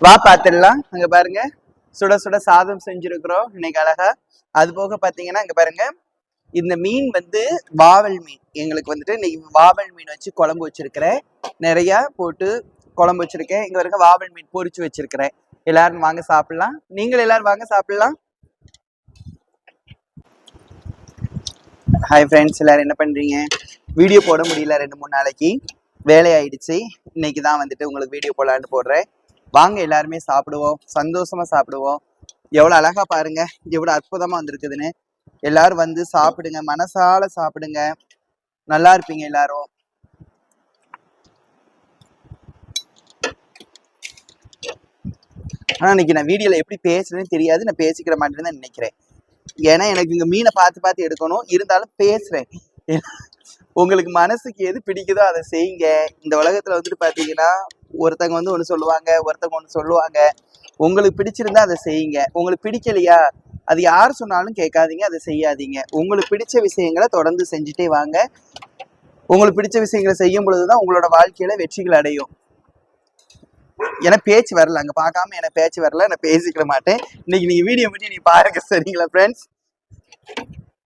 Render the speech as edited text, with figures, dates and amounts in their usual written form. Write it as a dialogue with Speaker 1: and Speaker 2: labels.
Speaker 1: வா பாத்துடலாம். அங்க பாருங்க, சுட சுட சாதம் செஞ்சிருக்கிறோம் இன்னைக்கு அழகா. அது போக பாத்தீங்கன்னா இங்க பாருங்க, இந்த மீன் வந்து வாவல் மீன். எங்களுக்கு வந்துட்டு இன்னைக்கு வாவல் மீன் வச்சு குழம்பு வச்சிருக்கிறேன். நிறைய போட்டு குழம்பு வச்சிருக்கேன். இங்க வரைக்கும் வாவல் மீன் பொரிச்சு வச்சிருக்கிறேன். எல்லாரும் வாங்க சாப்பிடலாம். நீங்கள் எல்லாரும் வாங்க சாப்பிடலாம். ஹாய் ஃப்ரெண்ட்ஸ், எல்லாரும் என்ன பண்றீங்க? வீடியோ போட முடியல 2-3 நாளைக்கு, வேலை ஆயிடுச்சு. இன்னைக்கு தான் வந்துட்டு உங்களுக்கு வீடியோ போடலான்னு போடுறேன். வாங்க எல்லாருமே சாப்பிடுவோம், சந்தோஷமா சாப்பிடுவோம். எவ்வளவு அழகா பாருங்க, எவ்வளவு அற்புதமா வந்திருக்குதுன்னு. எல்லாரும் வந்து சாப்பிடுங்க, மனசால சாப்பிடுங்க, நல்லா இருப்பீங்க எல்லாரும். ஆனா இன்னைக்கு நான் வீடியோல எப்படி பேசுறேன்னு தெரியாது, நான் பேசிக்கிற மாட்டேன்னு தான் நினைக்கிறேன். ஏன்னா எனக்கு இங்க மீனை பார்த்து பார்த்து எடுக்கணும், இருந்தாலும் பேசுறேன். உங்களுக்கு மனசுக்கு எது பிடிக்குதோ அதை செய்யுங்க. இந்த உலகத்துல வந்துட்டு பாத்தீங்கன்னா ஒருத்தங்க வந்து ஒண்ணு சொல்லுவாங்க, ஒருத்தங்க ஒண்ணு சொல்லுவாங்க. உங்களுக்கு பிடிச்சிருந்தா அதை செய்யுங்க. உங்களுக்கு பிடிக்கலையா, அது யார் சொன்னாலும் கேட்காதீங்க, அதை செய்யாதீங்க. உங்களுக்கு பிடிச்ச விஷயங்களை தொடர்ந்து செஞ்சுட்டே வாங்க. உங்களுக்கு பிடிச்ச விஷயங்களை செய்யும் பொழுதுதான் உங்களோட வாழ்க்கையில வெற்றிகள் அடையும். எனக்கு பேச்சு வரல, அங்க பார்க்காம எனக்கு பேச்சு வரல, நான் பேசிக்கிற மாட்டேன். இன்னைக்கு நீங்க வீடியோ மட்டும் நீ பாருங்க, சரிங்களா ஃப்ரெண்ட்ஸ்?